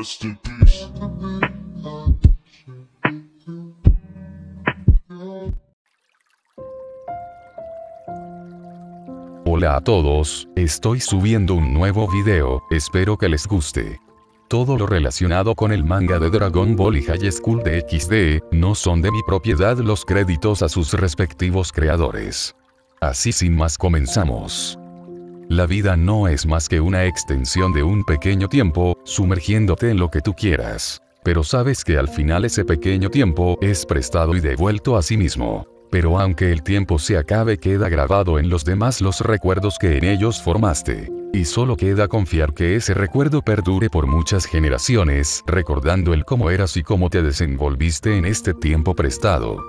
Rest in peace. Hola a todos, estoy subiendo un nuevo video, espero que les guste. Todo lo relacionado con el manga de Dragon Ball y High School DxD, no son de mi propiedad, los créditos a sus respectivos creadores. Así sin más comenzamos. La vida no es más que una extensión de un pequeño tiempo, sumergiéndote en lo que tú quieras. Pero sabes que al final ese pequeño tiempo es prestado y devuelto a sí mismo. Pero aunque el tiempo se acabe, queda grabado en los demás los recuerdos que en ellos formaste. Y solo queda confiar que ese recuerdo perdure por muchas generaciones, recordando el cómo eras y cómo te desenvolviste en este tiempo prestado.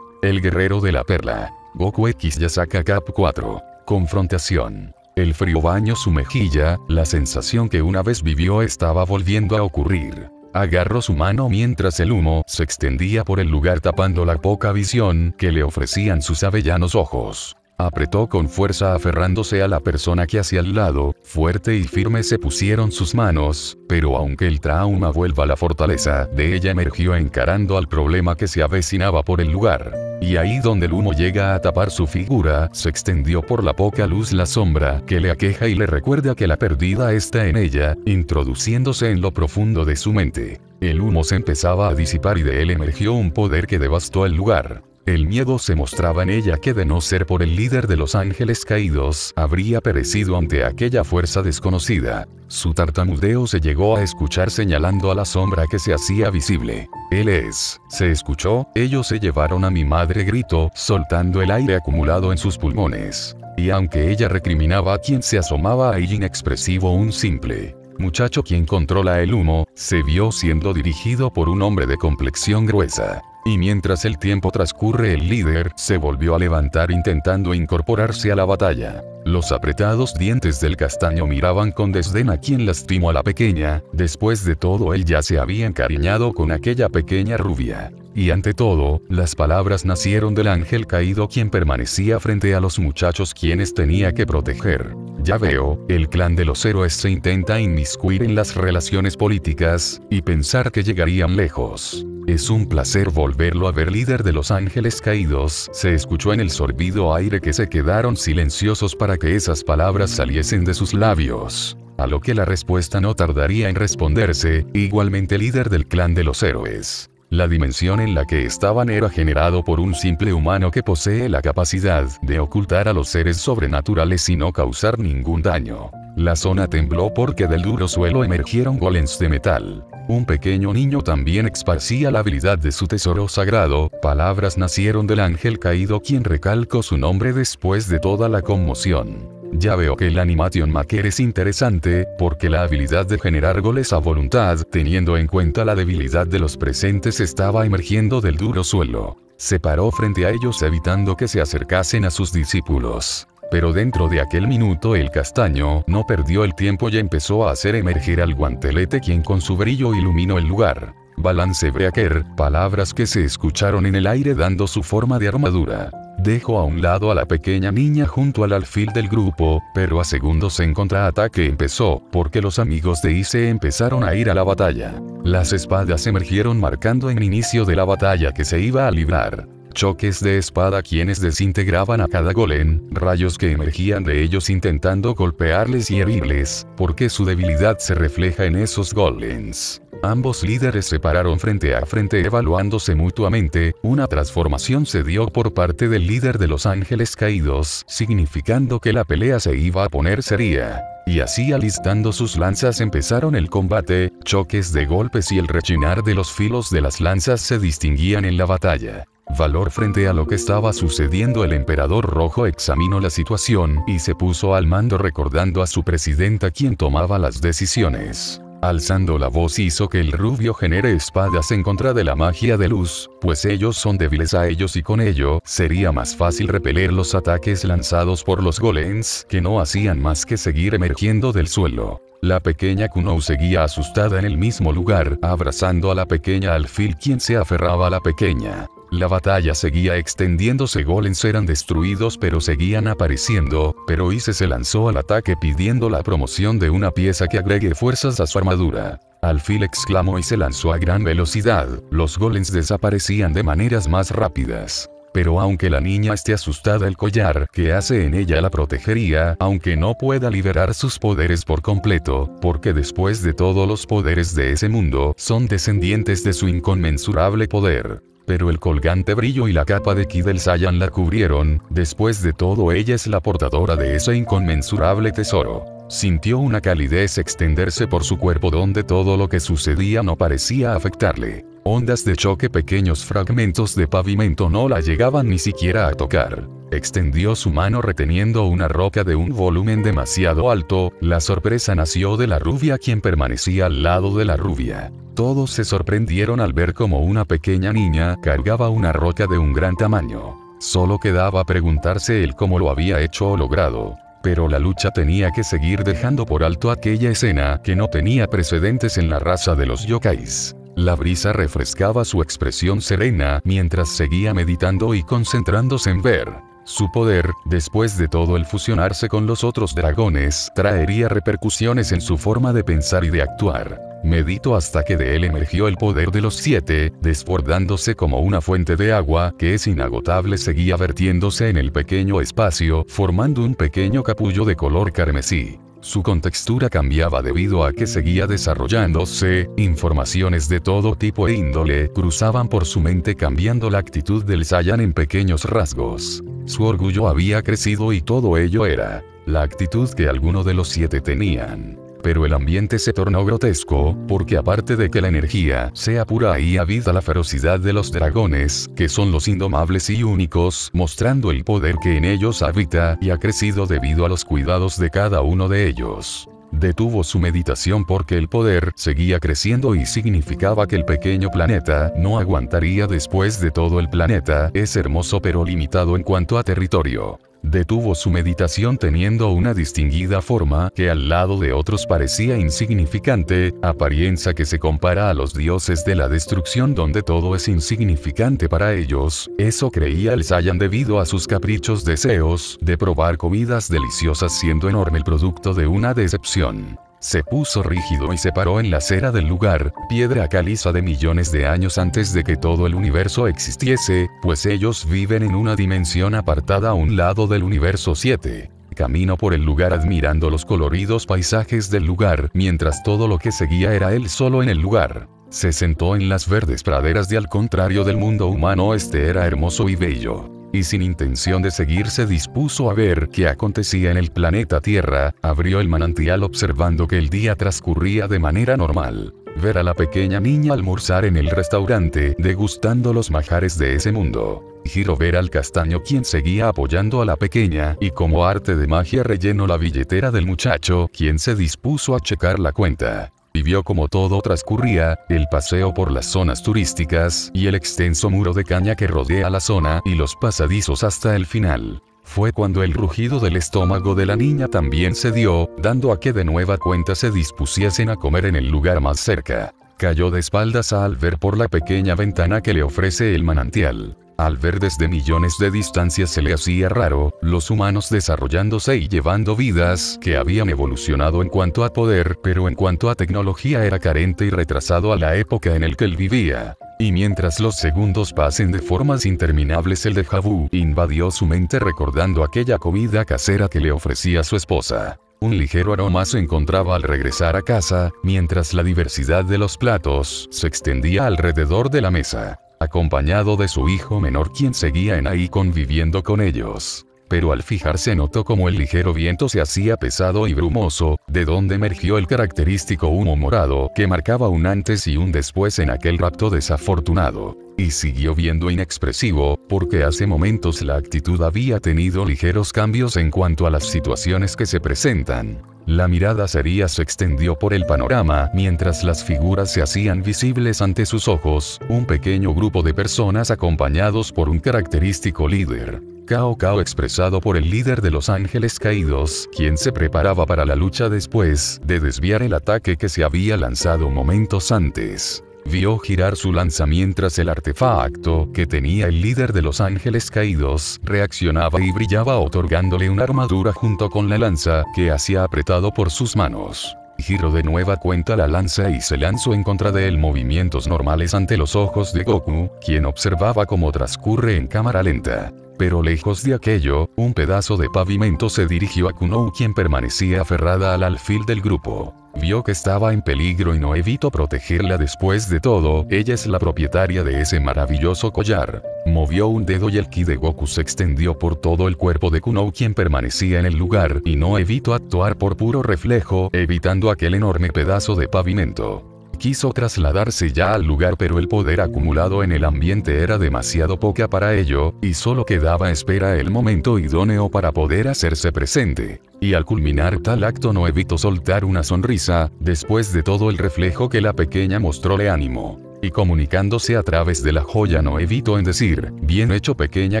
El guerrero de la perla. Goku X Yasaka Cap 4. Confrontación. El frío bañó su mejilla, la sensación que una vez vivió estaba volviendo a ocurrir. Agarró su mano mientras el humo se extendía por el lugar tapando la poca visión que le ofrecían sus avellanos ojos. Apretó con fuerza aferrándose a la persona que hacia el lado, fuerte y firme se pusieron sus manos, pero aunque el trauma vuelva a la fortaleza, de ella emergió encarando al problema que se avecinaba por el lugar. Y ahí donde el humo llega a tapar su figura, se extendió por la poca luz la sombra que le aqueja y le recuerda que la perdida está en ella, introduciéndose en lo profundo de su mente. El humo se empezaba a disipar y de él emergió un poder que devastó el lugar. El miedo se mostraba en ella que de no ser por el líder de los ángeles caídos, habría perecido ante aquella fuerza desconocida. Su tartamudeo se llegó a escuchar señalando a la sombra que se hacía visible. Él es. Se escuchó, ellos se llevaron a mi madre, gritó, soltando el aire acumulado en sus pulmones. Y aunque ella recriminaba a quien se asomaba a ella inexpresivo, un simple muchacho quien controla el humo, se vio siendo dirigido por un hombre de complexión gruesa. Y mientras el tiempo transcurre, el líder se volvió a levantar intentando incorporarse a la batalla. Los apretados dientes del castaño miraban con desdén a quien lastimó a la pequeña. Después de todo, él ya se había encariñado con aquella pequeña rubia. Y ante todo, las palabras nacieron del ángel caído quien permanecía frente a los muchachos quienes tenía que proteger. Ya veo, el clan de los héroes se intenta inmiscuir en las relaciones políticas, y pensar que llegarían lejos. Es un placer volverlo a ver, líder de los ángeles caídos, se escuchó en el sorbido aire que se quedaron silenciosos para que esas palabras saliesen de sus labios. A lo que la respuesta no tardaría en responderse, igualmente líder del clan de los héroes. La dimensión en la que estaban era generado por un simple humano que posee la capacidad de ocultar a los seres sobrenaturales y no causar ningún daño. La zona tembló porque del duro suelo emergieron golems de metal. Un pequeño niño también esparcía la habilidad de su tesoro sagrado. Palabras nacieron del ángel caído quien recalcó su nombre después de toda la conmoción. Ya veo que el animation maker es interesante, porque la habilidad de generar goles a voluntad, teniendo en cuenta la debilidad de los presentes, estaba emergiendo del duro suelo. Se paró frente a ellos evitando que se acercasen a sus discípulos. Pero dentro de aquel minuto el castaño no perdió el tiempo y empezó a hacer emerger al guantelete quien con su brillo iluminó el lugar. Balance Breaker, palabras que se escucharon en el aire dando su forma de armadura. Dejó a un lado a la pequeña niña junto al alfil del grupo, pero a segundos en contraataque empezó, porque los amigos de Ice empezaron a ir a la batalla. Las espadas emergieron marcando el inicio de la batalla que se iba a librar. Choques de espada quienes desintegraban a cada golem, rayos que emergían de ellos intentando golpearles y herirles, porque su debilidad se refleja en esos golems. Ambos líderes se pararon frente a frente evaluándose mutuamente. Una transformación se dio por parte del líder de los ángeles caídos, significando que la pelea se iba a poner seria. Y así alistando sus lanzas empezaron el combate, choques de golpes y el rechinar de los filos de las lanzas se distinguían en la batalla. Valor frente a lo que estaba sucediendo. El emperador rojo examinó la situación y se puso al mando recordando a su presidenta quien tomaba las decisiones. Alzando la voz hizo que el rubio genere espadas en contra de la magia de luz, pues ellos son débiles a ellos y con ello, sería más fácil repeler los ataques lanzados por los golems, que no hacían más que seguir emergiendo del suelo. La pequeña Kuno seguía asustada en el mismo lugar, abrazando a la pequeña alfil quien se aferraba a la pequeña. La batalla seguía extendiéndose, golems eran destruidos pero seguían apareciendo, pero Ice se lanzó al ataque pidiendo la promoción de una pieza que agregue fuerzas a su armadura. Alfil exclamó y se lanzó a gran velocidad. Los golems desaparecían de maneras más rápidas. Pero aunque la niña esté asustada, el collar que hace en ella la protegería, aunque no pueda liberar sus poderes por completo, porque después de todo los poderes de ese mundo son descendientes de su inconmensurable poder. Pero el colgante brillo y la capa de ki del Saiyan la cubrieron. Después de todo, ella es la portadora de ese inconmensurable tesoro. Sintió una calidez extenderse por su cuerpo donde todo lo que sucedía no parecía afectarle. Ondas de choque, pequeños fragmentos de pavimento no la llegaban ni siquiera a tocar. Extendió su mano reteniendo una roca de un volumen demasiado alto. La sorpresa nació de la rubia, quien permanecía al lado de la rubia. Todos se sorprendieron al ver cómo una pequeña niña cargaba una roca de un gran tamaño. Solo quedaba preguntarse él cómo lo había hecho o logrado. Pero la lucha tenía que seguir, dejando por alto aquella escena que no tenía precedentes en la raza de los yokais. La brisa refrescaba su expresión serena mientras seguía meditando y concentrándose en ver. Su poder, después de todo el fusionarse con los otros dragones, traería repercusiones en su forma de pensar y de actuar. Meditó hasta que de él emergió el poder de los 7, desbordándose como una fuente de agua que es inagotable, seguía vertiéndose en el pequeño espacio, formando un pequeño capullo de color carmesí. Su contextura cambiaba debido a que seguía desarrollándose. Informaciones de todo tipo e índole cruzaban por su mente, cambiando la actitud del Saiyan en pequeños rasgos. Su orgullo había crecido y todo ello era la actitud que alguno de los 7 tenían. Pero el ambiente se tornó grotesco, porque aparte de que la energía sea pura y habita la ferocidad de los dragones, que son los indomables y únicos, mostrando el poder que en ellos habita, y ha crecido debido a los cuidados de cada uno de ellos. Detuvo su meditación porque el poder seguía creciendo y significaba que el pequeño planeta no aguantaría. Después de todo, el planeta es hermoso pero limitado en cuanto a territorio. Detuvo su meditación teniendo una distinguida forma que al lado de otros parecía insignificante, apariencia que se compara a los dioses de la destrucción donde todo es insignificante para ellos. Eso creía el Saiyan debido a sus caprichos, deseos de probar comidas deliciosas, siendo enorme el producto de una decepción. Se puso rígido y se paró en la acera del lugar, piedra caliza de millones de años antes de que todo el universo existiese, pues ellos viven en una dimensión apartada a un lado del universo 7. Caminó por el lugar admirando los coloridos paisajes del lugar, mientras todo lo que seguía era él solo en el lugar. Se sentó en las verdes praderas de al contrario del mundo humano. Este era hermoso y bello. Y sin intención de seguir se dispuso a ver qué acontecía en el planeta Tierra. Abrió el manantial observando que el día transcurría de manera normal. Ver a la pequeña niña almorzar en el restaurante, degustando los manjares de ese mundo. Giró ver al castaño, quien seguía apoyando a la pequeña, y como arte de magia rellenó la billetera del muchacho, quien se dispuso a checar la cuenta. Y vio como todo transcurría, el paseo por las zonas turísticas, y el extenso muro de caña que rodea la zona, y los pasadizos hasta el final. Fue cuando el rugido del estómago de la niña también se dio, dando a que de nueva cuenta se dispusiesen a comer en el lugar más cerca. Cayó de espaldas al ver por la pequeña ventana que le ofrece el manantial. Al ver desde millones de distancia se le hacía raro, los humanos desarrollándose y llevando vidas que habían evolucionado en cuanto a poder, pero en cuanto a tecnología era carente y retrasado a la época en el que él vivía. Y mientras los segundos pasen de formas interminables, el déjà vu invadió su mente recordando aquella comida casera que le ofrecía su esposa. Un ligero aroma se encontraba al regresar a casa, mientras la diversidad de los platos se extendía alrededor de la mesa, acompañado de su hijo menor, quien seguía en ahí conviviendo con ellos. Pero al fijarse notó como el ligero viento se hacía pesado y brumoso, de donde emergió el característico humo morado que marcaba un antes y un después en aquel rapto desafortunado. Y siguió viendo inexpresivo, porque hace momentos la actitud había tenido ligeros cambios en cuanto a las situaciones que se presentan. La mirada seria se extendió por el panorama, mientras las figuras se hacían visibles ante sus ojos, un pequeño grupo de personas acompañados por un característico líder. Cao Cao, expresado por el líder de los ángeles caídos, quien se preparaba para la lucha después de desviar el ataque que se había lanzado momentos antes. Vio girar su lanza mientras el artefacto que tenía el líder de los ángeles caídos reaccionaba y brillaba, otorgándole una armadura junto con la lanza que hacía apretado por sus manos. Giró de nueva cuenta la lanza y se lanzó en contra de él, movimientos normales ante los ojos de Goku, quien observaba cómo transcurre en cámara lenta. Pero lejos de aquello, un pedazo de pavimento se dirigió a Kunou, quien permanecía aferrada al alfil del grupo. Vio que estaba en peligro y no evitó protegerla. Después de todo, ella es la propietaria de ese maravilloso collar. Movió un dedo y el ki de Goku se extendió por todo el cuerpo de Kunou, quien permanecía en el lugar, y no evitó actuar por puro reflejo, evitando aquel enorme pedazo de pavimento. Quiso trasladarse ya al lugar, pero el poder acumulado en el ambiente era demasiado poca para ello, y solo quedaba espera el momento idóneo para poder hacerse presente. Y al culminar tal acto no evitó soltar una sonrisa, después de todo el reflejo que la pequeña mostró le animó. Y comunicándose a través de la joya no evitó en decir: bien hecho pequeña,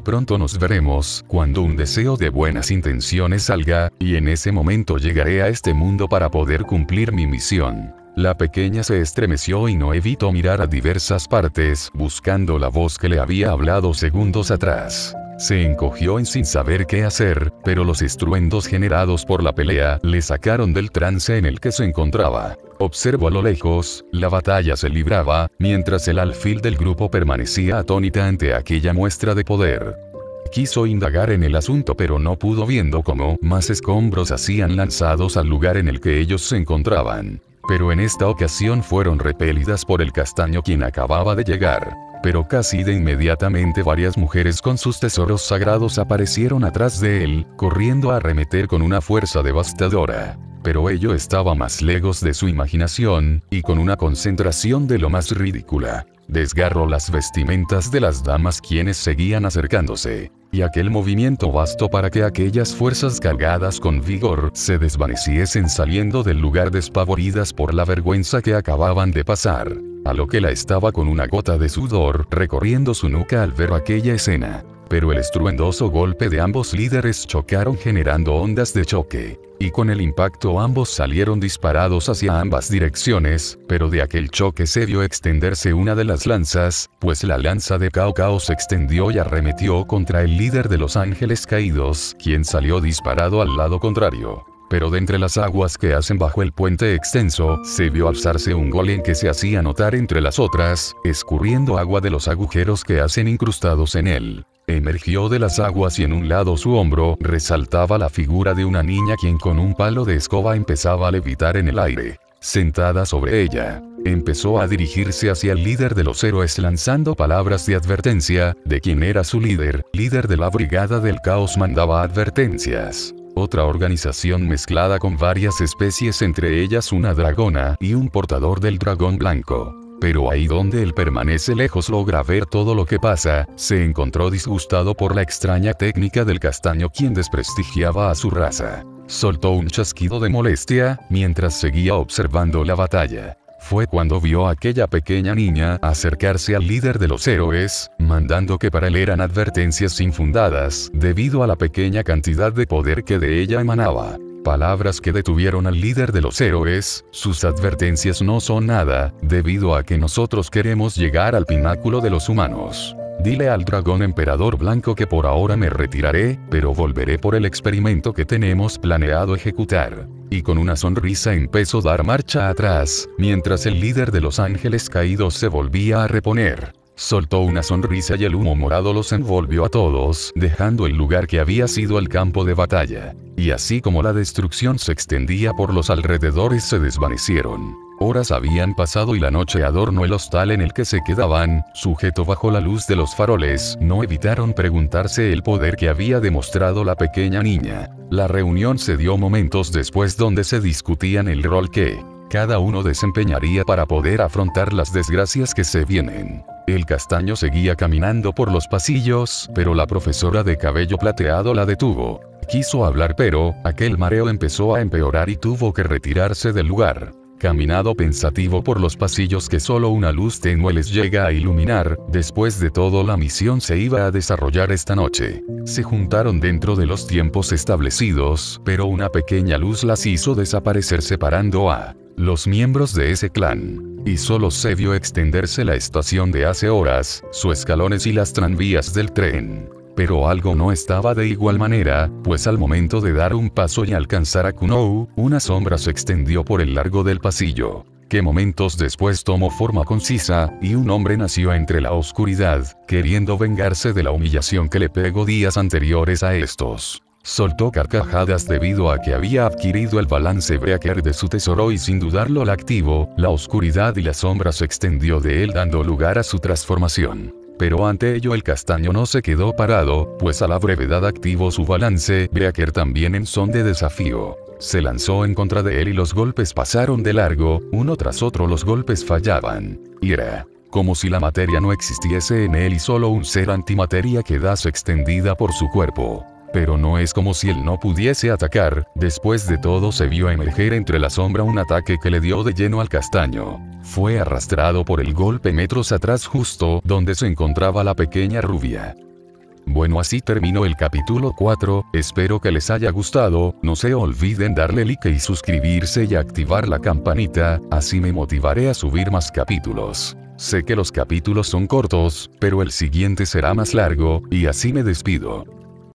pronto nos veremos, cuando un deseo de buenas intenciones salga, y en ese momento llegaré a este mundo para poder cumplir mi misión. La pequeña se estremeció y no evitó mirar a diversas partes, buscando la voz que le había hablado segundos atrás. Se encogió sin saber qué hacer, pero los estruendos generados por la pelea le sacaron del trance en el que se encontraba. Observó a lo lejos, la batalla se libraba, mientras el alfil del grupo permanecía atónita ante aquella muestra de poder. Quiso indagar en el asunto, pero no pudo, viendo cómo más escombros hacían lanzados al lugar en el que ellos se encontraban. Pero en esta ocasión fueron repelidas por el castaño, quien acababa de llegar. Pero casi de inmediatamente varias mujeres con sus tesoros sagrados aparecieron atrás de él, corriendo a arremeter con una fuerza devastadora. Pero ello estaba más lejos de su imaginación, y con una concentración de lo más ridícula, desgarró las vestimentas de las damas quienes seguían acercándose, y aquel movimiento bastó para que aquellas fuerzas cargadas con vigor se desvaneciesen, saliendo del lugar despavoridas por la vergüenza que acababan de pasar. A lo que la estaba con una gota de sudor recorriendo su nuca al ver aquella escena. Pero el estruendoso golpe de ambos líderes chocaron, generando ondas de choque, y con el impacto ambos salieron disparados hacia ambas direcciones, pero de aquel choque se vio extenderse una de las lanzas, pues la lanza de Cao Cao se extendió y arremetió contra el líder de los ángeles caídos, quien salió disparado al lado contrario. Pero de entre las aguas que hacen bajo el puente extenso, se vio alzarse un golem que se hacía notar entre las otras, escurriendo agua de los agujeros que hacen incrustados en él. Emergió de las aguas y en un lado su hombro resaltaba la figura de una niña, quien con un palo de escoba empezaba a levitar en el aire. Sentada sobre ella, empezó a dirigirse hacia el líder de los héroes, lanzando palabras de advertencia, de quien era su líder de la Brigada del Caos. Mandaba advertencias. Otra organización mezclada con varias especies, entre ellas una dragona y un portador del dragón blanco. Pero ahí donde él permanece lejos logra ver todo lo que pasa, se encontró disgustado por la extraña técnica del castaño, quien desprestigiaba a su raza. Soltó un chasquido de molestia, mientras seguía observando la batalla. Fue cuando vio a aquella pequeña niña acercarse al líder de los héroes, mandando que para él eran advertencias infundadas, debido a la pequeña cantidad de poder que de ella emanaba. Palabras que detuvieron al líder de los héroes: sus advertencias no son nada, debido a que nosotros queremos llegar al pináculo de los humanos. Dile al dragón emperador blanco que por ahora me retiraré, pero volveré por el experimento que tenemos planeado ejecutar. Y con una sonrisa empezó a dar marcha atrás, mientras el líder de los ángeles caídos se volvía a reponer. Soltó una sonrisa y el humo morado los envolvió a todos, dejando el lugar que había sido el campo de batalla. Y así como la destrucción se extendía por los alrededores, se desvanecieron. Horas habían pasado y la noche adornó el hostal en el que se quedaban, sujeto bajo la luz de los faroles. No evitaron preguntarse el poder que había demostrado la pequeña niña. La reunión se dio momentos después, donde se discutían el rol que cada uno desempeñaría para poder afrontar las desgracias que se vienen. El castaño seguía caminando por los pasillos, pero la profesora de cabello plateado la detuvo. Quiso hablar, pero aquel mareo empezó a empeorar y tuvo que retirarse del lugar. Caminado pensativo por los pasillos que solo una luz tenue les llega a iluminar, después de todo la misión se iba a desarrollar esta noche. Se juntaron dentro de los tiempos establecidos, pero una pequeña luz las hizo desaparecer, separando a los miembros de ese clan. Y solo se vio extenderse la estación de hace horas, sus escalones y las tranvías del tren. Pero algo no estaba de igual manera, pues al momento de dar un paso y alcanzar a Kunou, una sombra se extendió por el largo del pasillo, que momentos después tomó forma concisa, y un hombre nació entre la oscuridad, queriendo vengarse de la humillación que le pegó días anteriores a estos. Soltó carcajadas debido a que había adquirido el balance breaker de su tesoro y sin dudarlo la activó, la oscuridad y la sombra se extendió de él dando lugar a su transformación. Pero ante ello el castaño no se quedó parado, pues a la brevedad activó su balance breaker también en son de desafío. Se lanzó en contra de él y los golpes pasaron de largo, uno tras otro los golpes fallaban. Y era como si la materia no existiese en él y solo un ser antimateria quedase extendida por su cuerpo. Pero no es como si él no pudiese atacar, después de todo se vio emerger entre la sombra un ataque que le dio de lleno al castaño. Fue arrastrado por el golpe metros atrás justo donde se encontraba la pequeña rubia. Bueno, así terminó el capítulo 4, espero que les haya gustado, no se olviden darle like y suscribirse y activar la campanita, así me motivaré a subir más capítulos. Sé que los capítulos son cortos, pero el siguiente será más largo, y así me despido.